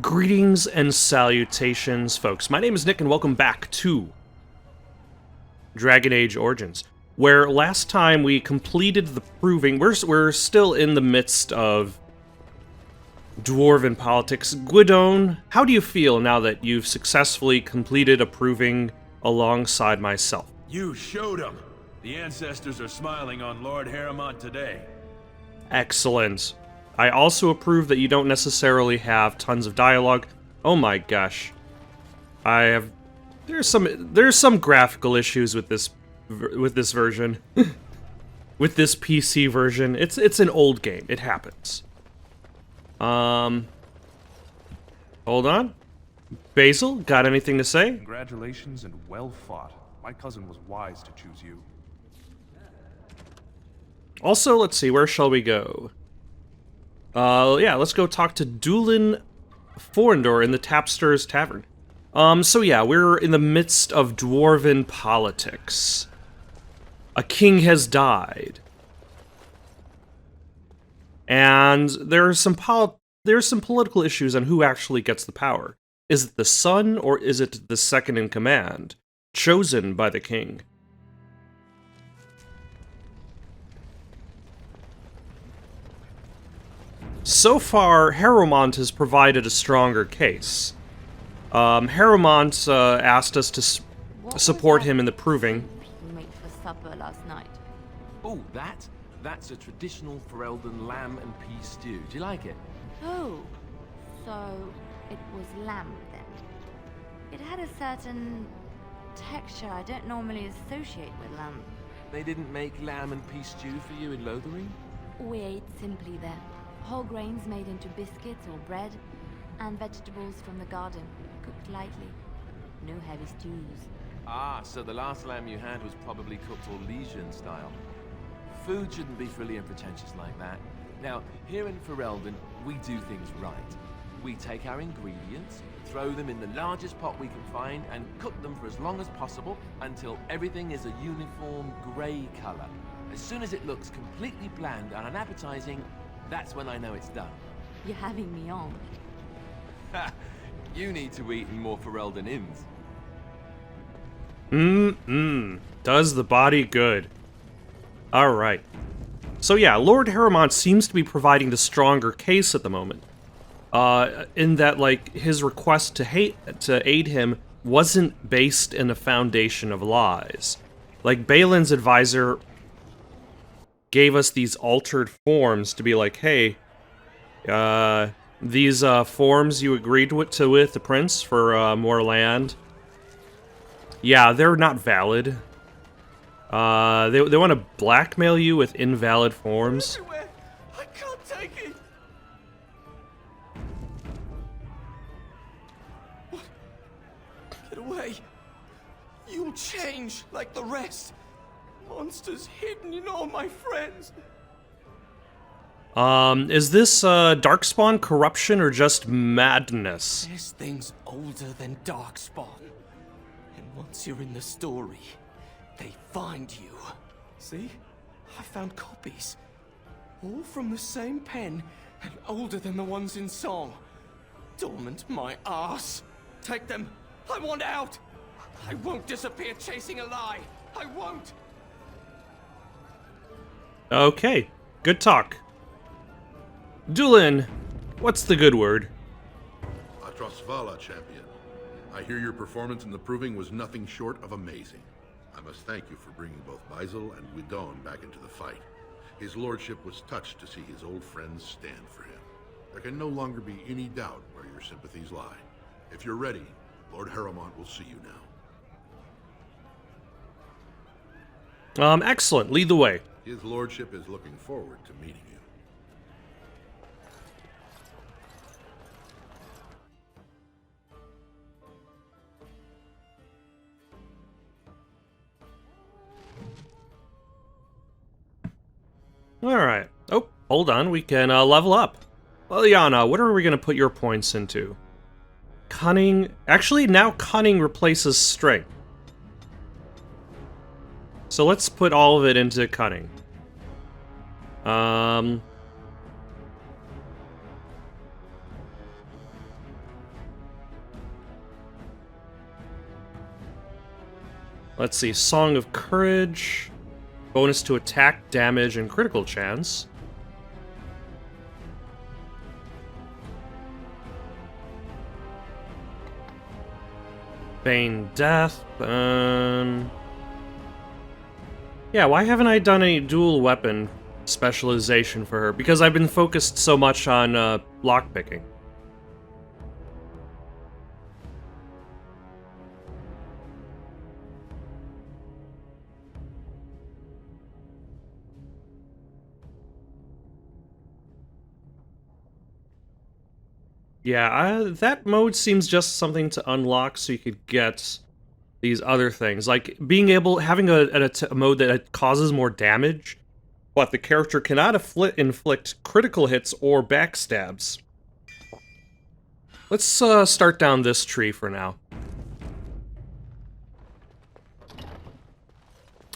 Greetings and salutations, folks. My name is Nick, and welcome back to Dragon Age Origins, where last time we completed the proving. We're still in the midst of dwarven politics. Guidon, how do you feel now that you've successfully completed a proving alongside myself? You showed them. The ancestors are smiling on Lord Harrimont today. Excellent. I also approve that you don't necessarily have tons of dialogue. Oh my gosh. There's some graphical issues with this version. With this PC version. It's an old game. It happens. Hold on. Basil, got anything to say? Congratulations and well fought. My cousin was wise to choose you. Also, let's see, where shall we go? Yeah, let's go talk to Dulin Forendor in the Tapster's Tavern. So yeah, we're in the midst of dwarven politics. A king has died. And there's some political issues on who actually gets the power. Is it the son, or is it the second in command, chosen by the king? So far, Harrimont has provided a stronger case. Harrimont asked us to support him in the proving. You made for supper last night. Oh, that's a traditional Ferelden lamb and pea stew. Do you like it? Oh, so it was lamb then. It had a certain texture I don't normally associate with lamb. They didn't make lamb and pea stew for you in Lothering? We ate simply there. Whole grains made into biscuits or bread, and vegetables from the garden, cooked lightly. No heavy stews. Ah, so the last lamb you had was probably cooked Orlesian style. Food shouldn't be frilly and pretentious like that. Now, here in Ferelden, we do things right. We take our ingredients, throw them in the largest pot we can find, and cook them for as long as possible until everything is a uniform grey color. As soon as it looks completely bland and unappetizing, that's when I know it's done. You're having me on. Ha! You need to eat in more Ferelden inns. Does the body good. Alright. So yeah, Lord Harrimont seems to be providing the stronger case at the moment. In that, like, his request to aid him wasn't based in a foundation of lies. Like, Balin's advisor gave us these altered forms to be like, hey, these forms you agreed with the prince for more land, yeah, they're not valid. They want to blackmail you with invalid forms. Everywhere. I can't take it. What? Get away. You'll change like the rest. Monsters hidden in all my friends. Is this Darkspawn corruption or just madness? This thing's older than Darkspawn. And once you're in the story, they find you. See? I found copies. All from the same pen and older than the ones in song. Dormant my ass. Take them. I want out. I won't disappear chasing a lie. I won't. Okay, good talk. Dulin, what's the good word? Atrosvala, champion. I hear your performance in the proving was nothing short of amazing. I must thank you for bringing both Basil and Guidon back into the fight. His lordship was touched to see his old friends stand for him. There can no longer be any doubt where your sympathies lie. If you're ready, Lord Harrimont will see you now. Excellent. Lead the way. His lordship is looking forward to meeting you. Alright. Oh, hold on. We can level up. Well, Yana, what are we going to put your points into? Cunning. Actually, now cunning replaces strength. So let's put all of it into cunning. Let's see, Song of Courage. Bonus to attack, damage, and critical chance. Bane Death. Yeah, why haven't I done a dual weapon specialization for her? Because I've been focused so much on lockpicking. Yeah, that mode seems just something to unlock so you could get these other things. Like, being able, having a mode that causes more damage, but the character cannot inflict critical hits or backstabs. Let's start down this tree for now.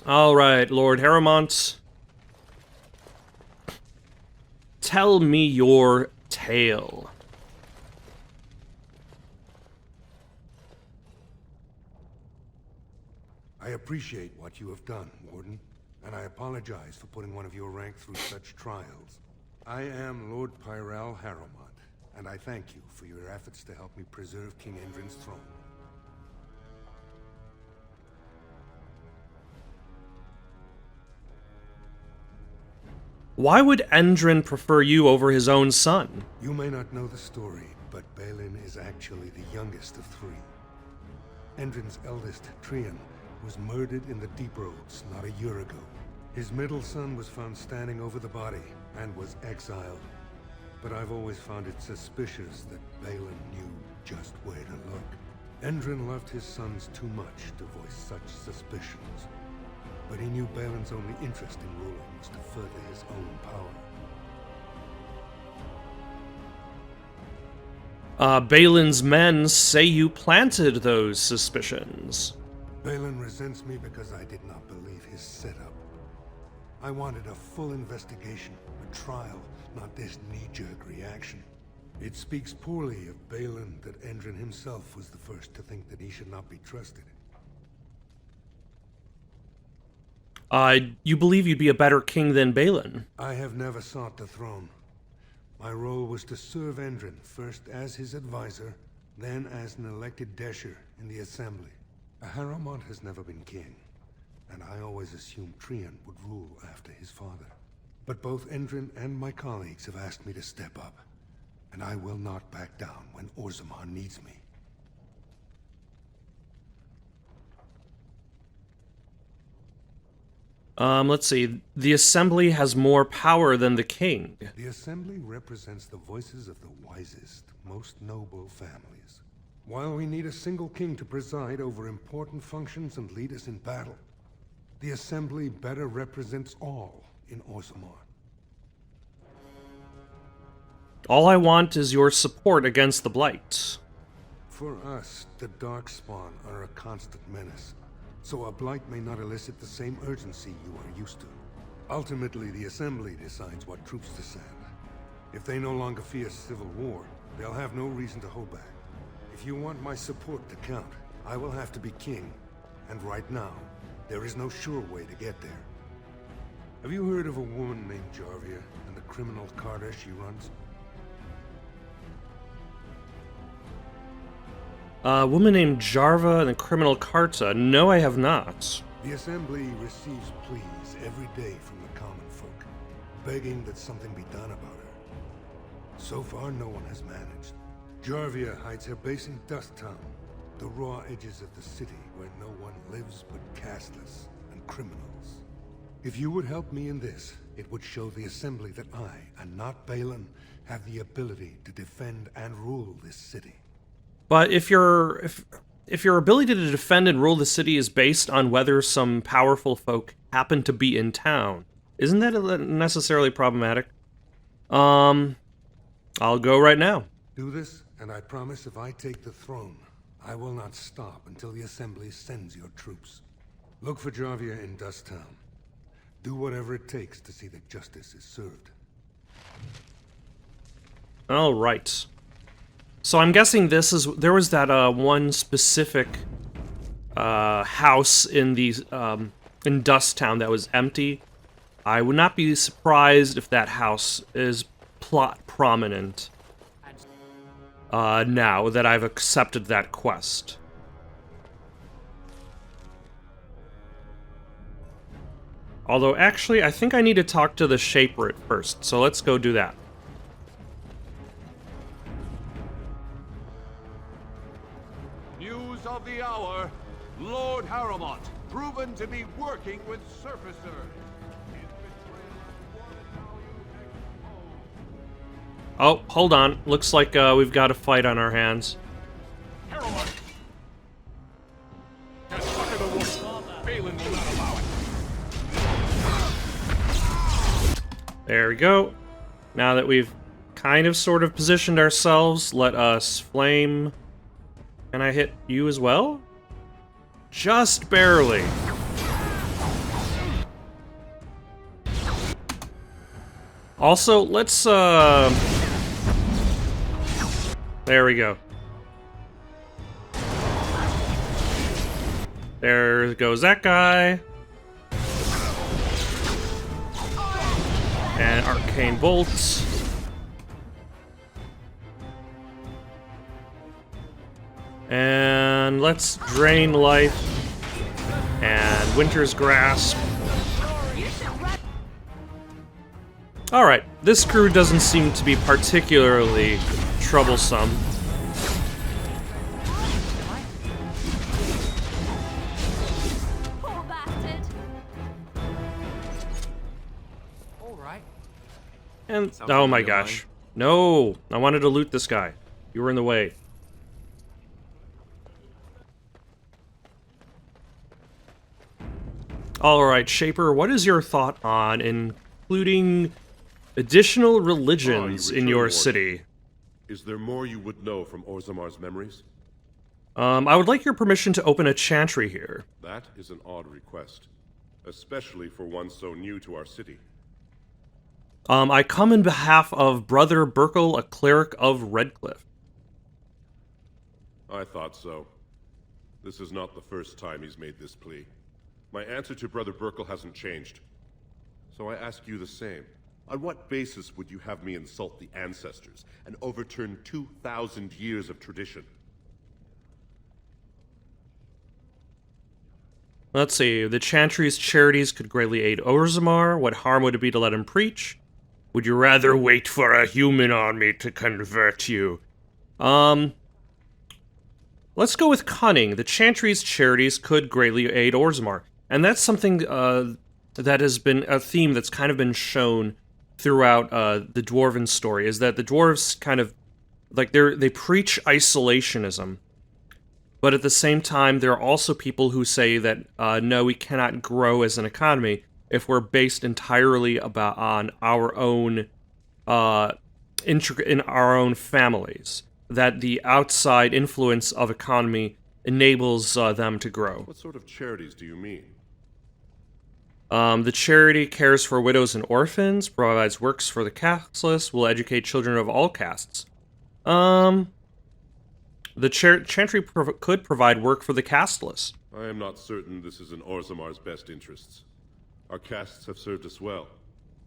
Alright, Lord Harrowmont. Tell me your tale. I appreciate what you have done, Warden, and I apologize for putting one of your rank through such trials. I am Lord Pyral Harrowmont, and I thank you for your efforts to help me preserve King Endrin's throne. Why would Endrin prefer you over his own son? You may not know the story, but Balin is actually the youngest of three. Endrin's eldest, Trian, was murdered in the Deep Roads not a year ago. His middle son was found standing over the body and was exiled. But I've always found it suspicious that Balin knew just where to look. Endrin loved his sons too much to voice such suspicions. But he knew Balin's only interest in ruling was to further his own power. Balin's men say you planted those suspicions. Balin resents me because I did not believe his setup. I wanted a full investigation, a trial, not this knee-jerk reaction. It speaks poorly of Balin that Endrin himself was the first to think that he should not be trusted. You believe you'd be a better king than Balin? I have never sought the throne. My role was to serve Endrin, first as his advisor, then as an elected Desher in the Assembly. Harrowmont has never been king, and I always assumed Trian would rule after his father. But both Endrin and my colleagues have asked me to step up, and I will not back down when Orzammar needs me. Let's see. The Assembly has more power than the king. The Assembly represents the voices of the wisest, most noble families. While we need a single king to preside over important functions and lead us in battle, the Assembly better represents all in Orzammar. All I want is your support against the Blight. For us, the Darkspawn are a constant menace, so a Blight may not elicit the same urgency you are used to. Ultimately, the Assembly decides what troops to send. If they no longer fear civil war, they'll have no reason to hold back. If you want my support to count, I will have to be king. And right now, there is no sure way to get there. Have you heard of a woman named Jarvia and the criminal carter she runs? A woman named Jarva and the criminal Carta. No, I have not. The Assembly receives pleas every day from the common folk, begging that something be done about her. So far, no one has managed. Jarvia hides her base in Dust Town, the raw edges of the city where no one lives but casteless and criminals. If you would help me in this, it would show the Assembly that I, and not Balin, have the ability to defend and rule this city. But if your ability to defend and rule the city is based on whether some powerful folk happen to be in town, isn't that necessarily problematic? I'll go right now. Do this, and I promise if I take the throne, I will not stop until the Assembly sends your troops. Look for Jarvia in Dust Town. Do whatever it takes to see that justice is served. All right. So I'm guessing there was that one specific house in the in Dust Town that was empty. I would not be surprised if that house is plot prominent now that I've accepted that quest. Although, actually, I think I need to talk to the Shaper at first, so let's go do that. News of the hour. Lord Harrowmont, proven to be working with surfacers. Oh, hold on. Looks like we've got a fight on our hands. Harrowmont! Just fuck of the wolf. Balin will not allow it. There we go. Now that we've kind of sort of positioned ourselves, let us flame. Can I hit you as well? Just barely. Also, let's there we go. There goes that guy. And arcane bolts. And let's drain life. And Winter's Grasp. Alright, this crew doesn't seem to be particularly troublesome. Poor bastard. And Sounds oh like my you're gosh. No, I wanted to loot this guy. You were in the way. Alright, Shaper, what is your thought on including additional religions in your city? Is there more you would know from Orzamar's memories? I would like your permission to open a chantry here. That is an odd request, especially for one so new to our city. I come in behalf of Brother Burkle, a cleric of Redcliffe. I thought so. This is not the first time he's made this plea. My answer to Brother Burkle hasn't changed. So I ask you the same. On what basis would you have me insult the ancestors and overturn 2,000 years of tradition? Let's see. The chantry's charities could greatly aid Orzammar. What harm would it be to let him preach? Would you rather wait for a human army to convert you? Let's go with cunning. The chantry's charities could greatly aid Orzammar. And that's something that has been a theme that's kind of been shown throughout the Dwarven story, is that the dwarves kind of, like, they preach isolationism. But at the same time, there are also people who say that, no, we cannot grow as an economy if we're based entirely on our own, in our own families. That the outside influence of economy enables them to grow. What sort of charities do you mean? The charity cares for widows and orphans, provides works for the casteless, will educate children of all castes. The chantry could provide work for the casteless. I am not certain this is in Orzamar's best interests. Our castes have served us well,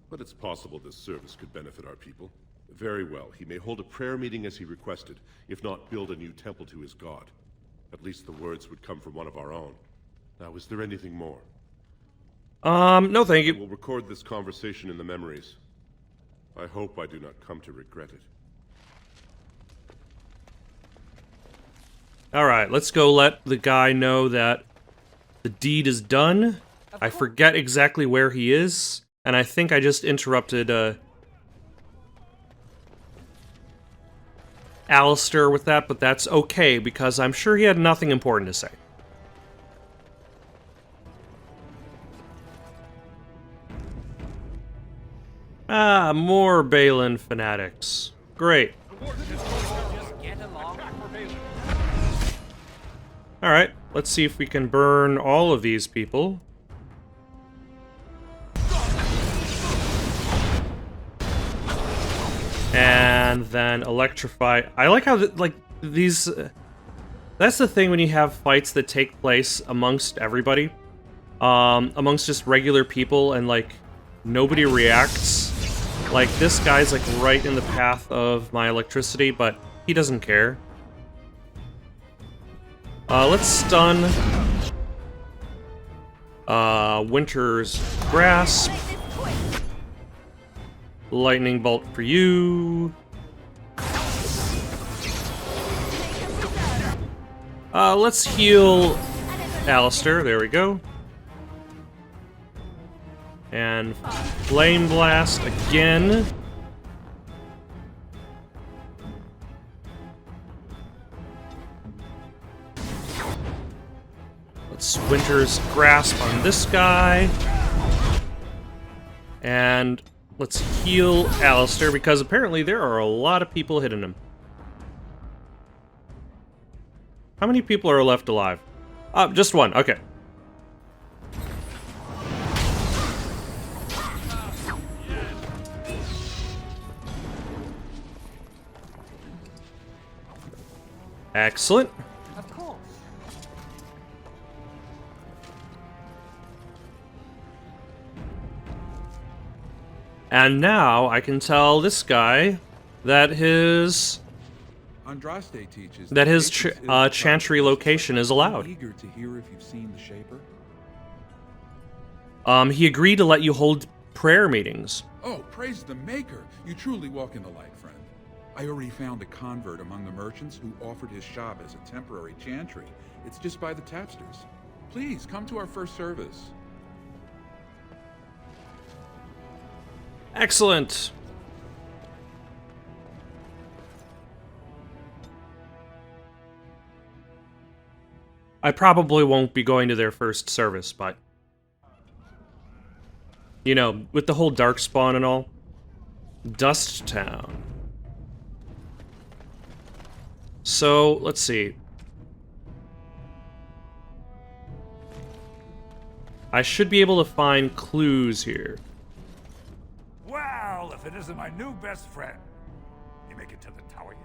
but it's possible this service could benefit our people. Very well, he may hold a prayer meeting as he requested, if not build a new temple to his god. At least the words would come from one of our own. Now, is there anything more? No thank you. We'll record this conversation in the memories. I hope I do not come to regret it. Alright, let's go let the guy know that the deed is done. I forget exactly where he is, and I think I just interrupted, Alistair with that, but that's okay, because I'm sure he had nothing important to say. Ah, more Balin fanatics. Great. Alright, let's see if we can burn all of these people. And then electrify. I like how, these... That's the thing when you have fights that take place amongst everybody. Amongst just regular people, and, like, nobody reacts. Like, this guy's, like, right in the path of my electricity, but he doesn't care. Let's stun... Winter's Grasp. Lightning Bolt for you. Let's heal Alistair. There we go. And Flame Blast again. Let's Winter's Grasp on this guy. And let's heal Alistair, because apparently there are a lot of people hitting him. How many people are left alive? Just one. Okay. Excellent. Of course. And now I can tell this guy that his Andraste teaches that his patience is the chantry process. location is allowed. I'm eager to hear if you've seen the Shaper. He agreed to let you hold prayer meetings. Oh, praise the Maker! You truly walk in the light, friend. I already found a convert among the merchants who offered his shop as a temporary chantry. It's just by the tapsters. Please, come to our first service. Excellent. I probably won't be going to their first service, but... You know, with the whole Darkspawn and all. Dust Town. So, let's see. I should be able to find clues here. Well, if it isn't my new best friend. You make it to the tower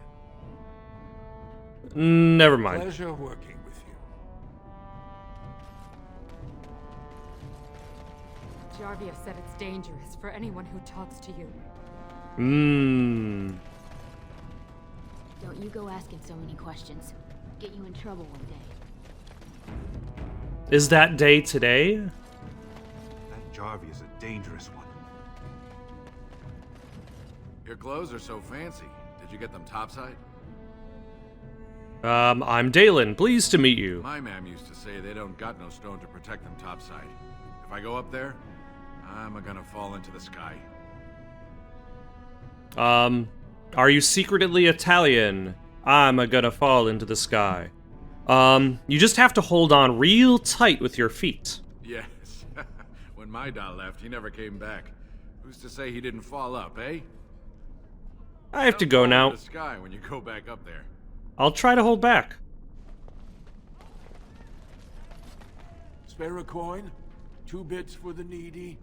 yet? Never mind. Pleasure working with you. Jarvia said it's dangerous for anyone who talks to you. Don't you go asking so many questions. Get you in trouble one day. Is that day today? That Jarvie is a dangerous one. Your clothes are so fancy. Did you get them topside? I'm Dalen. Pleased to meet you. My mam used to say they don't got no stone to protect them topside. If I go up there, I'm gonna fall into the sky. Are you secretly Italian? I'm gonna fall into the sky. You just have to hold on real tight with your feet. Yes. When my doll left, he never came back. Who's to say he didn't fall up, eh? I have to go Don't fall now. into the sky when you go back up there. I'll try to hold back. Spare a coin? 2 bits for the needy?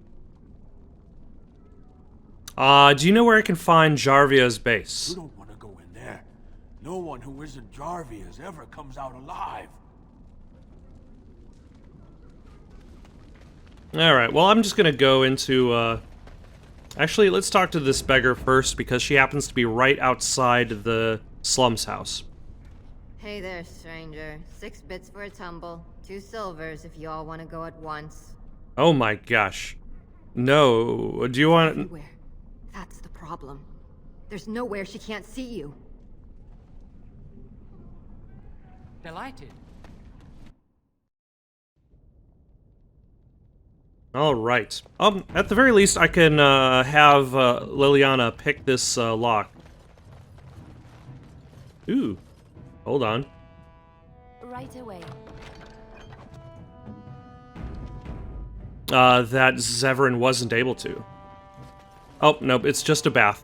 Do you know where I can find Jarvia's base? You don't want to go in there. No one who isn't Jarvia's ever comes out alive. Alright, well, I'm just gonna go into, Actually, let's talk to this beggar first, because she happens to be right outside the slums house. Hey there, stranger. 6 bits for a tumble. 2 silvers if you all want to go at once. Oh my gosh. No, do you want... Everywhere. That's the problem. There's nowhere she can't see you. Delighted. Alright. At the very least, I can, have, Liliana pick this, lock. Ooh. Hold on. Right away. That Zevran wasn't able to. Oh, nope, it's just a bath.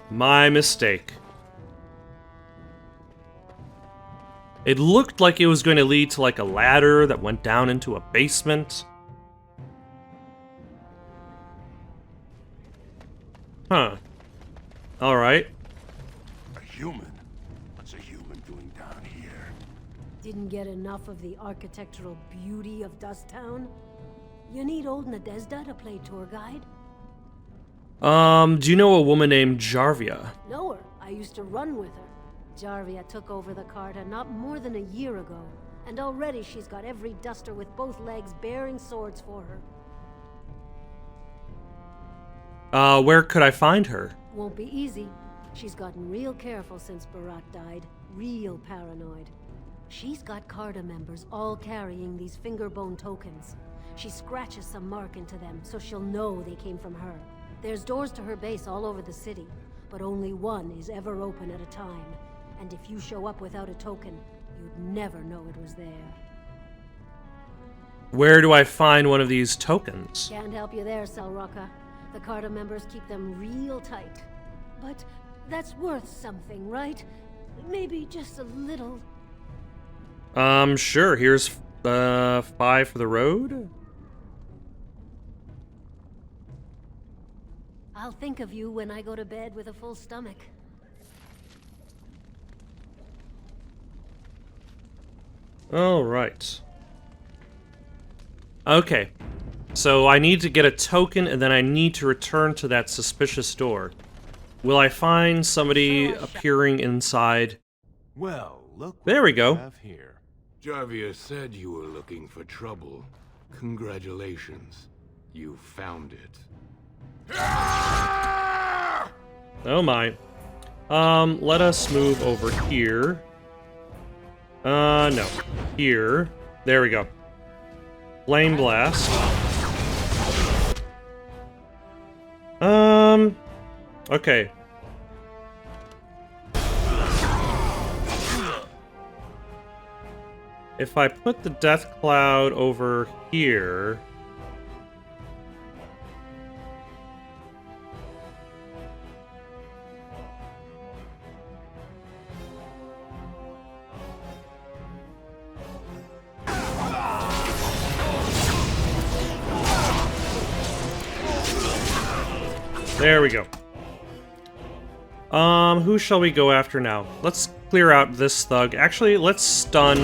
My mistake. It looked like it was going to lead to, like, a ladder that went down into a basement. Huh. Alright. A human? What's a human doing down here? Didn't get enough of the architectural beauty of Dust Town? You need old Nadezhda to play tour guide? Do you know a woman named Jarvia? Know her. I used to run with her. Jarvia took over the Carta not more than a year ago, and already she's got every duster with both legs bearing swords for her. Where could I find her? Won't be easy. She's gotten real careful since Barat died. Real paranoid. She's got Carta members all carrying these fingerbone tokens. She scratches some mark into them so she'll know they came from her. There's doors to her base all over the city, but only one is ever open at a time. And if you show up without a token, you'd never know it was there. Where do I find one of these tokens? Can't help you there, Selraka. The Carta members keep them real tight. But that's worth something, right? Maybe just a little. Sure. Here's 5 for the road. I'll think of you when I go to bed with a full stomach. All right. Okay. So I need to get a token, and then I need to return to that suspicious door. Will I find somebody appearing inside? Well, look. There we go. Have here. Jarvia said you were looking for trouble. Congratulations. You found it. Oh my. Let us move over here. No. Here. There we go. Flame blast. Okay. If I put the death cloud over here... There we go. Who shall we go after now? Let's clear out this thug. Actually, let's stun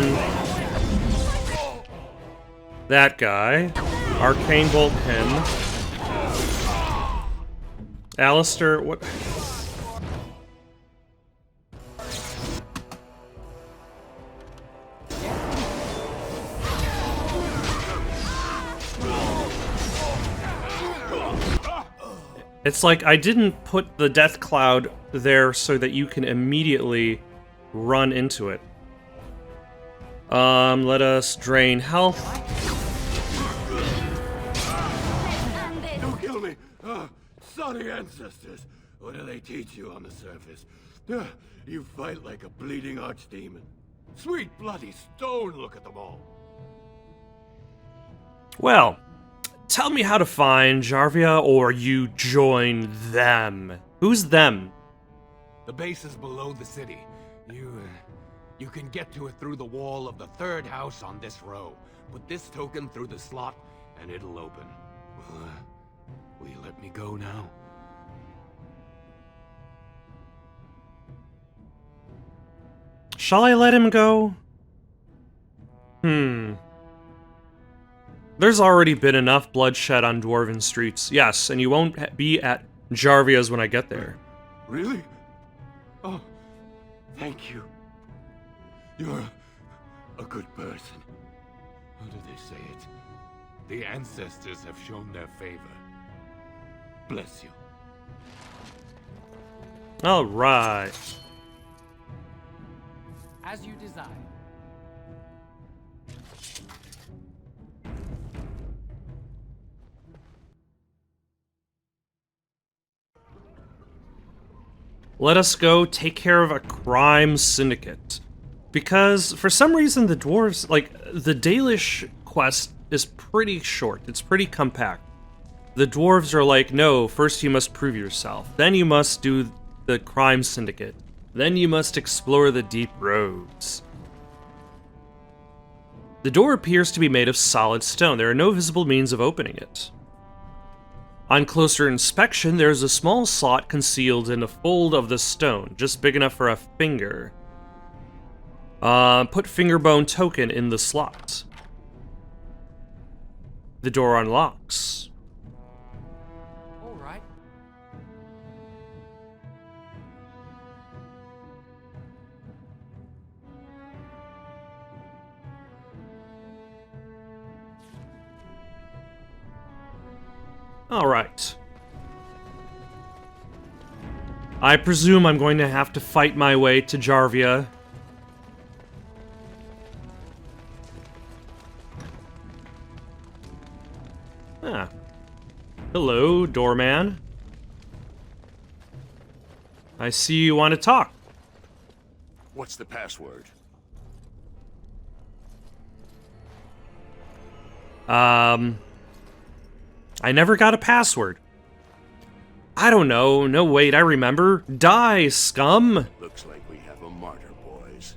that guy. Arcane Bolt him. Alistair, what? It's like I didn't put the death cloud there so that you can immediately run into it. Let us drain health. Don't kill me! Sorry, ancestors. What do they teach you on the surface? You fight like a bleeding archdemon. Sweet bloody stone, look at them all. Well, tell me how to find Jarvia, or you join them. Who's them? The base is below the city. You can get to it through the wall of the third house on this row. Put this token through the slot, and it'll open. Will you let me go now? Shall I let him go? There's already been enough bloodshed on Dwarven streets. Yes, and you won't be at Jarvia's when I get there. Really? Oh, thank you. You're a good person. How do they say it? The ancestors have shown their favor. Bless you. All right. As you desire. Let us go take care of a crime syndicate. Because, for some reason, the dwarves, like, the Dalish quest is pretty short. It's pretty compact. The dwarves are like, no, first you must prove yourself. Then you must do the crime syndicate. Then you must explore the deep roads. The door appears to be made of solid stone. There are no visible means of opening it. On closer inspection, there is a small slot concealed in a fold of the stone, just big enough for a finger. Put fingerbone token in the slot. The door unlocks. All right. All right. I presume I'm going to have to fight my way to Jarvia. Ah. Hello, doorman. I see you want to talk. What's the password? I never got a password. I don't know. No, wait, I remember. Die, scum! Looks like we have a martyr, boys.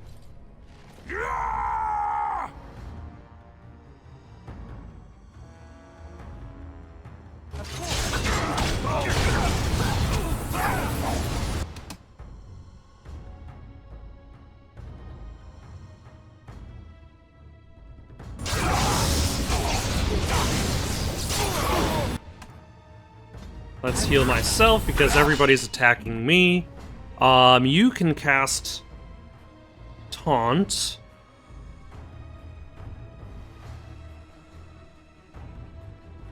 Let's heal myself because everybody's attacking me. You can cast Taunt.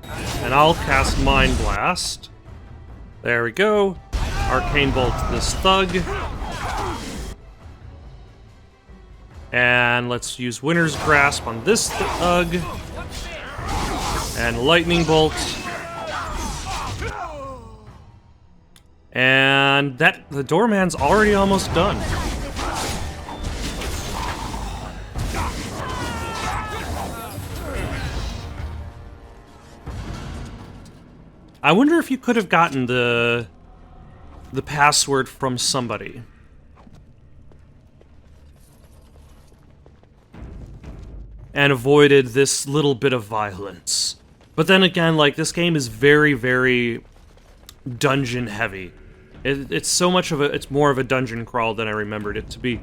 And I'll cast Mind Blast. There we go. Arcane Bolt to this thug. And let's use Winter's Grasp on this thug. And Lightning Bolt. And the doorman's already almost done. I wonder if you could have gotten the password from somebody. And avoided this little bit of violence. But then again, like, this game is very, very dungeon heavy. It's so much of it's more of a dungeon crawl than I remembered it to be.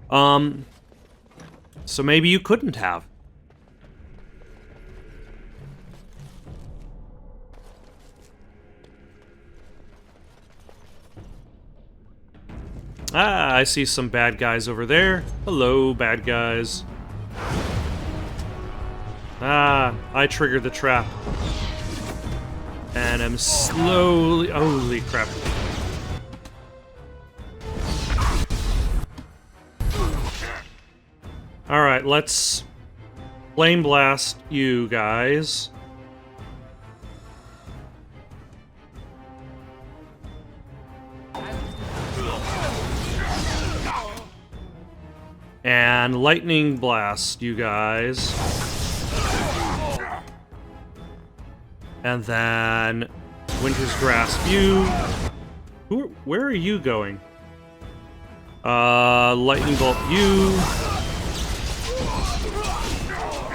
So maybe you couldn't have. Ah, I see some bad guys over there. Hello, bad guys. Ah, I triggered the trap. And I'm slowly... Holy crap. Alright, let's Flame Blast you guys. And Lightning Blast you guys. And then Winter's Grasp you. Where are you going? Lightning Bolt you.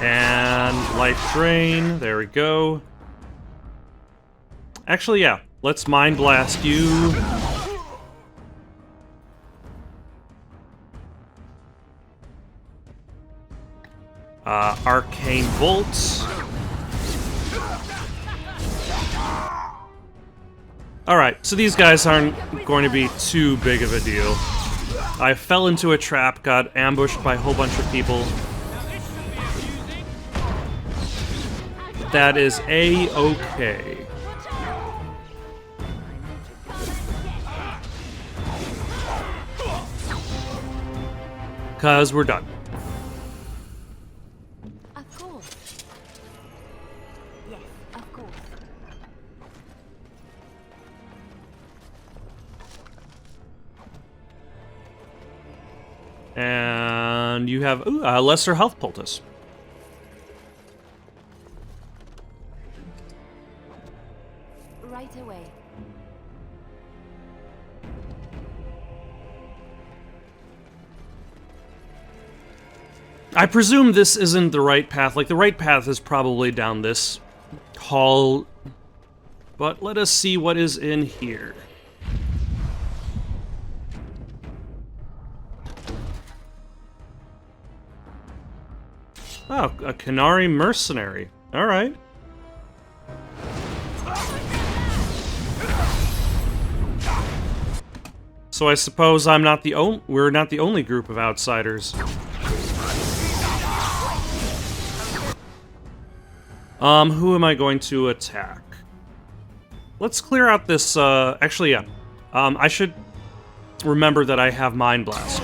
And Life Drain. There we go. Actually, yeah. Let's Mind Blast you. Arcane Bolt. Alright, so these guys aren't going to be too big of a deal. I fell into a trap, got ambushed by a whole bunch of people. That is A-okay. Cause we're done. Of course. Yes, of course. And you have a lesser health poultice. Right away. I presume this isn't the right path. Like, the right path is probably down this hall. But let us see what is in here. Oh, a Canary mercenary. Alright. So I suppose we're not the only group of outsiders. Who am I going to attack? Let's clear out this, actually, yeah. I should remember that I have Mind Blast.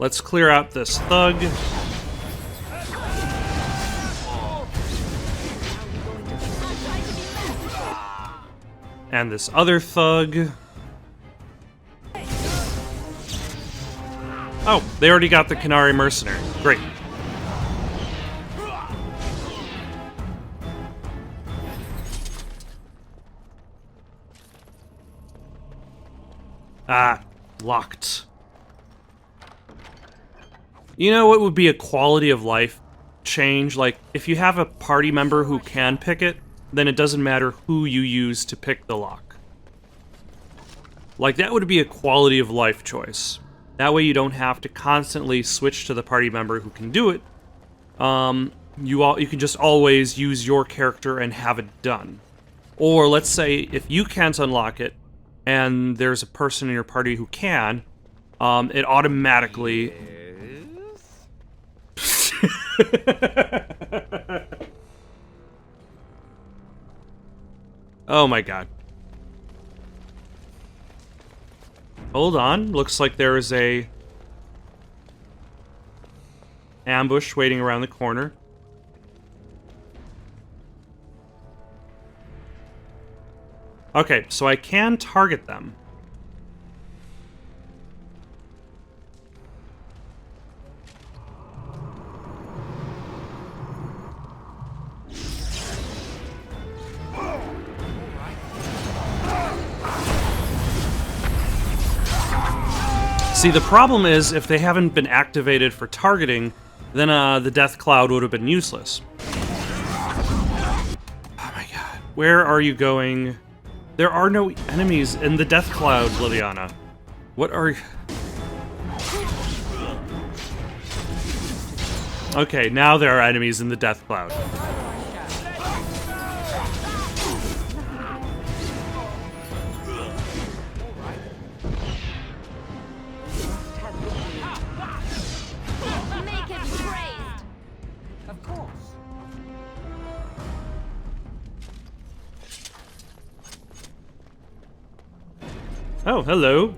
Let's clear out this thug. And this other thug. Oh, they already got the Canary Mercenary. Great. Ah, locked. You know what would be a quality of life change? Like, if you have a party member who can pick it, then it doesn't matter who you use to pick the lock. Like, that would be a quality of life choice. That way you don't have to constantly switch to the party member who can do it. You can just always use your character and have it done. Or let's say if you can't unlock it, and there's a person in your party who can, it automatically... Oh my god. Hold on, looks like there is a ambush waiting around the corner. Okay, so I can target them. See, the problem is, if they haven't been activated for targeting, then the Death Cloud would have been useless. Oh my god. Where are you going? There are no enemies in the Death Cloud, Liliana. What are... Okay, now there are enemies in the Death Cloud. Oh, hello.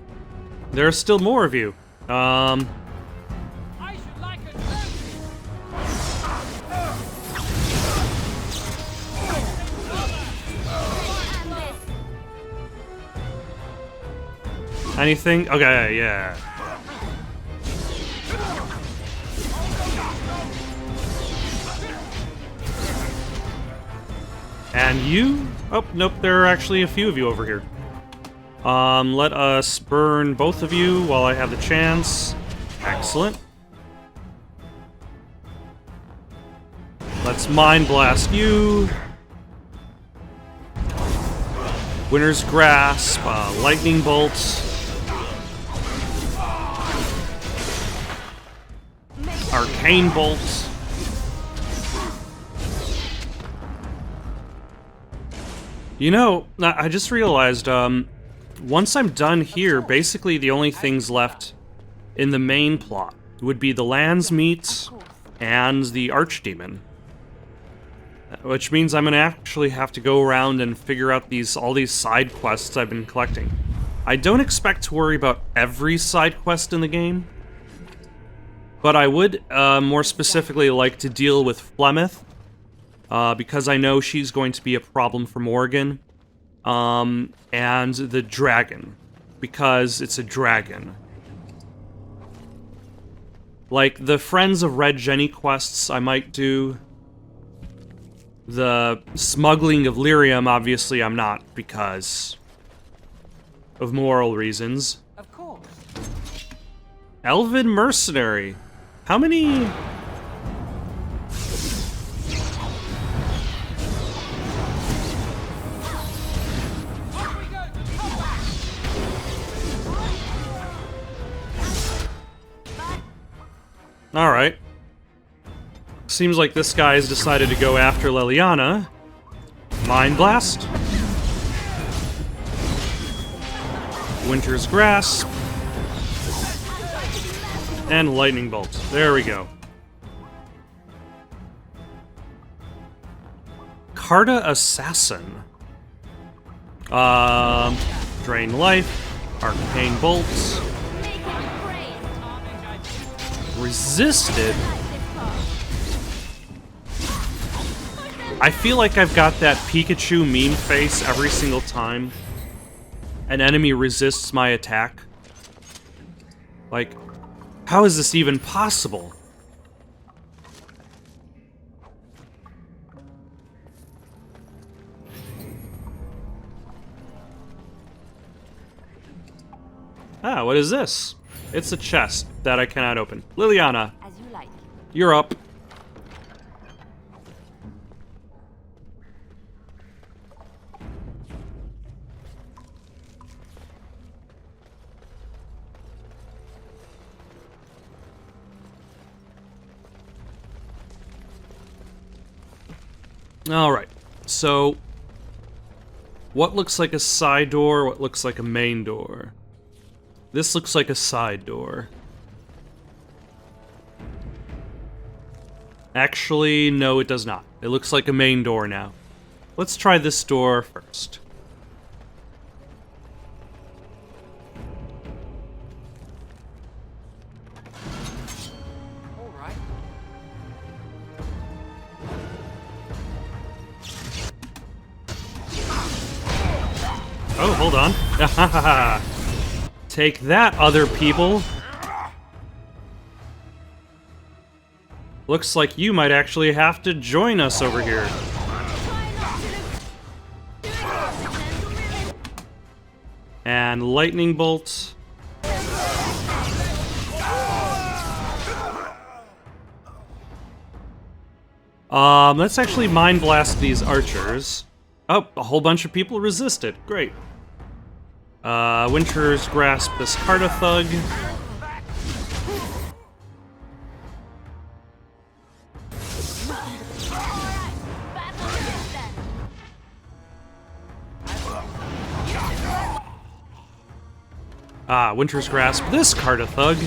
There are still more of you. Anything? Okay, yeah. And you? Oh, nope, there are actually a few of you over here. Let us burn both of you while I have the chance. Excellent. Let's Mind Blast you. Winter's Grasp, Lightning Bolt. Arcane Bolt. You know, I just realized, once I'm done here, basically the only things left in the main plot would be the Landsmeet and the Archdemon. Which means I'm gonna actually have to go around and figure out all these side quests I've been collecting. I don't expect to worry about every side quest in the game, but I would more specifically like to deal with Flemeth, because I know she's going to be a problem for Morgan. And the dragon, because it's a dragon. Like, the Friends of Red Jenny quests I might do. The smuggling of lyrium, obviously I'm not, because of moral reasons. Of course. Elven Mercenary. How many... Alright. Seems like this guy has decided to go after Leliana. Mind Blast. Winter's Grasp. And Lightning Bolt. There we go. Carta Assassin. Drain Life. Arcane Bolts. Resisted? I feel like I've got that Pikachu meme face every single time an enemy resists my attack. Like, how is this even possible? Ah, what is this? It's a chest that I cannot open. Leliana, As you like. you're up. Alright, so what looks like a side door, what looks like a main door? This looks like a side door. Actually, no it does not. It looks like a main door now. Let's try this door first. Alright. Oh, hold on. Take that, other people. Looks like you might actually have to join us over here. And Lightning Bolt. Let's actually Mind Blast these archers. Oh, a whole bunch of people resisted. Great. Winter's Grasp this Carta Thug. Winter's Grasp this Carta Thug.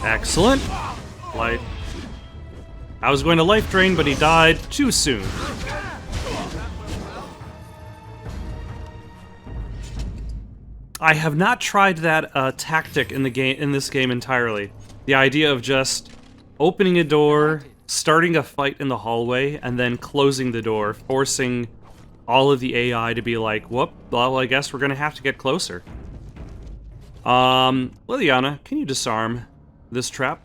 Excellent. Life. I was going to Life Drain, but he died too soon. I have not tried that tactic in this game entirely. The idea of just opening a door, starting a fight in the hallway, and then closing the door, forcing all of the AI to be like, whoop, well, I guess we're gonna have to get closer. Liliana, can you disarm this trap?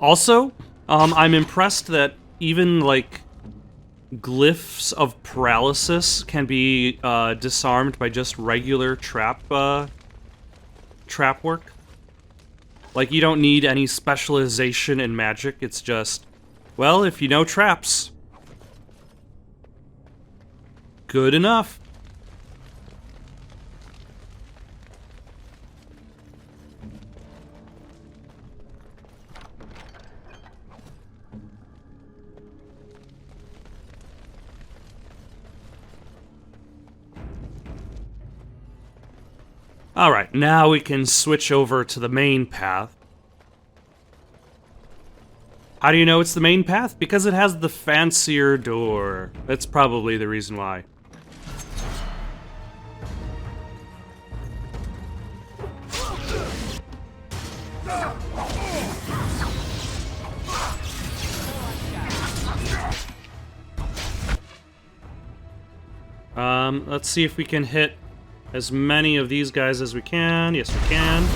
Also, I'm impressed that even, like, glyphs of paralysis can be disarmed by just regular trap work. Like, you don't need any specialization in magic, it's just, well, if you know traps, good enough. Alright, now we can switch over to the main path. How do you know it's the main path? Because it has the fancier door. That's probably the reason why. Let's see if we can hit as many of these guys as we can. Yes, we can.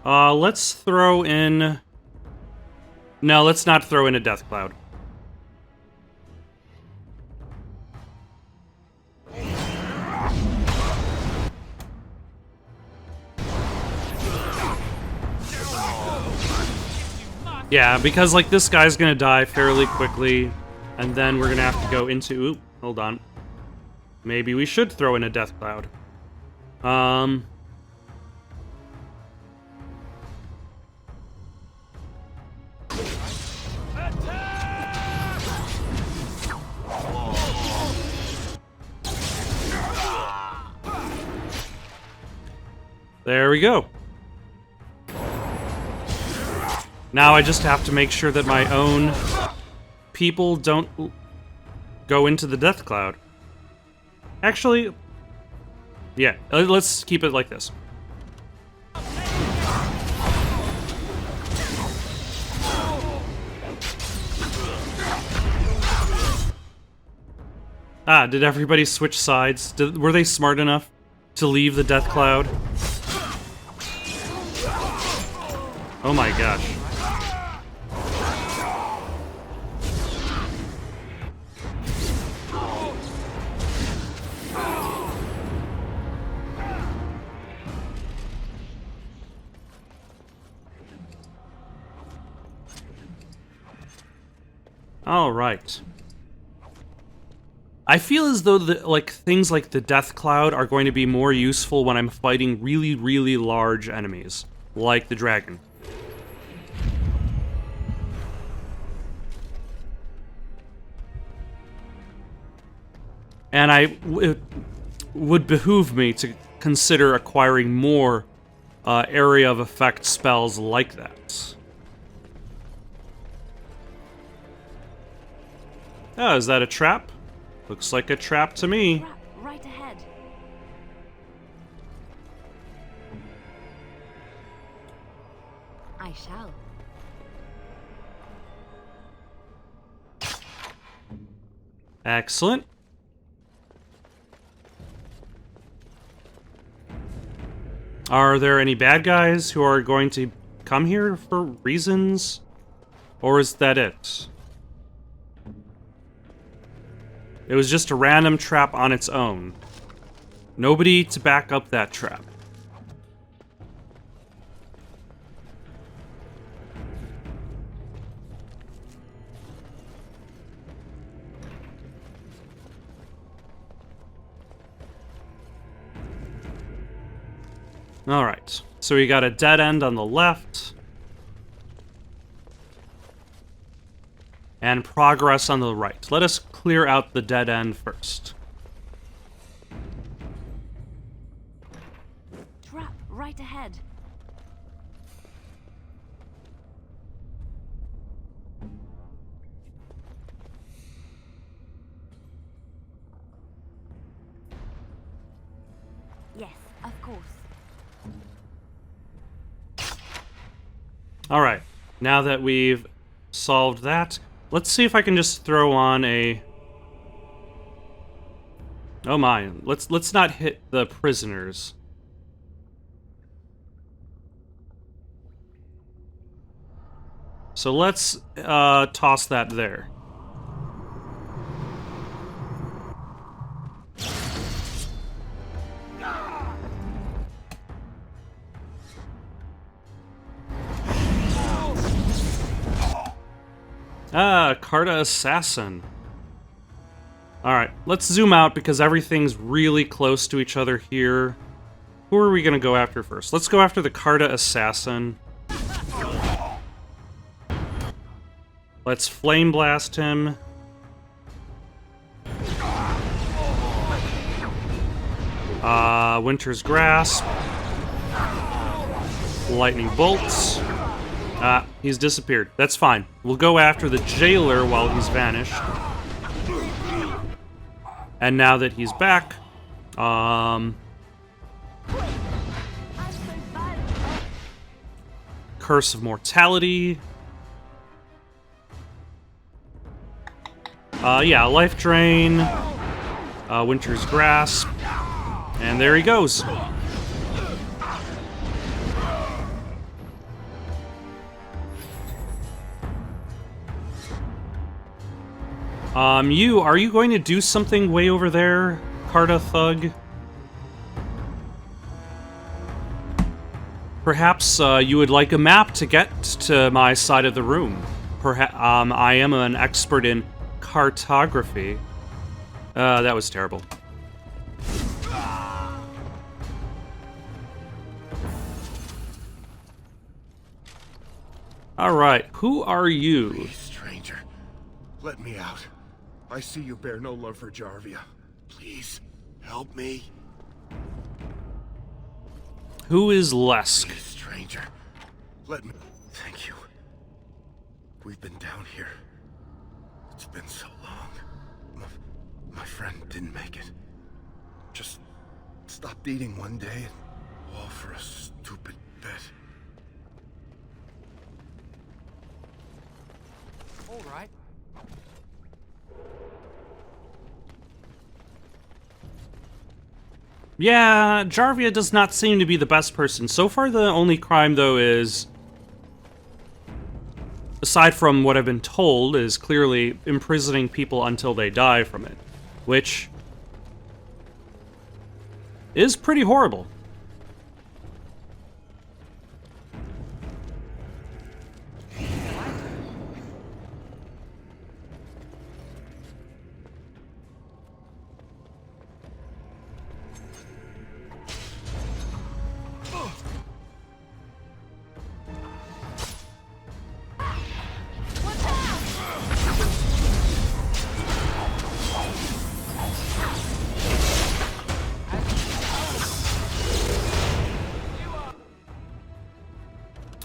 Let's throw in... No, let's not throw in a Death Cloud. Yeah, because, like, this guy's gonna die fairly quickly, and then we're gonna have to go into... Oop, hold on. Maybe we should throw in a death cloud. There we go. Now I just have to make sure that my own people don't go into the death cloud. Actually, yeah, let's keep it like this. Ah, did everybody switch sides? Were they smart enough to leave the death cloud? Oh my gosh. All right. I feel as though things like the Death Cloud are going to be more useful when I'm fighting really, really large enemies, like the dragon. And it would behoove me to consider acquiring more area of effect spells like that. Oh, is that a trap? Looks like a trap to me. Trap right ahead. I shall. Excellent. Are there any bad guys who are going to come here for reasons? Or is that it? It was just a random trap on its own. Nobody to back up that trap. Alright, so we got a dead end on the left. And progress on the right. Let us clear out the dead end first. Trap right ahead. Yes, of course. Alright, now that we've solved that, let's see if I can just throw on a... Oh my, let's not hit the prisoners. So let's toss that there. Ah, Carta Assassin. Alright, let's zoom out because everything's really close to each other here. Who are we gonna go after first? Let's go after the Carta Assassin. Let's Flame Blast him. Winter's Grasp. Lightning Bolts. He's disappeared. That's fine. We'll go after the jailer while he's vanished. And now that he's back, Curse of Mortality. Yeah, Life Drain. Winter's Grasp. And there he goes. Are you going to do something way over there, Carta Thug? Perhaps, you would like a map to get to my side of the room. I am an expert in cartography. That was terrible. Alright, who are you? Please, stranger. Let me out. I see you bear no love for Jarvia. Please, help me. Who is Lesk? Please, stranger. Let me... Thank you. We've been down here. It's been so long. My friend didn't make it. Just stopped eating one day, and all for a stupid bet. All right. Yeah, Jarvia does not seem to be the best person. So far, the only crime, though, is... aside from what I've been told, is clearly imprisoning people until they die from it. Which... is pretty horrible.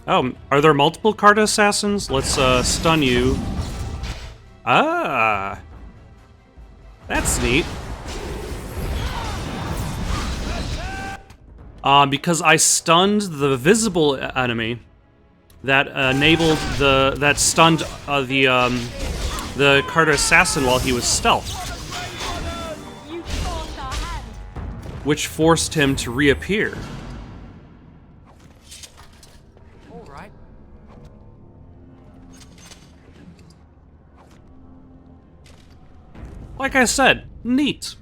Oh, are there multiple Carta assassins? Let's stun you. Ah, that's neat. Because I stunned the visible enemy, that enabled that stunned the Carta assassin while he was stealth, which forced him to reappear. Like I said, neat.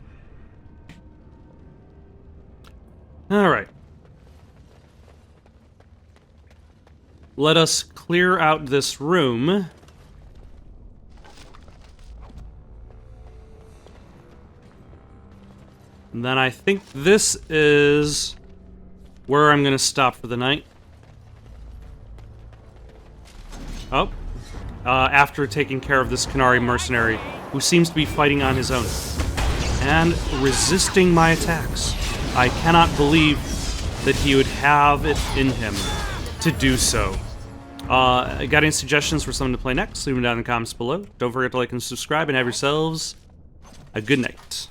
Alright. Let us clear out this room. And then I think this is where I'm gonna stop for the night. Oh. After taking care of this Qunari mercenary, who seems to be fighting on his own and resisting my attacks. I cannot believe that he would have it in him to do so. Got any suggestions for someone to play next? Leave them down in the comments below. Don't forget to like and subscribe, and have yourselves a good night.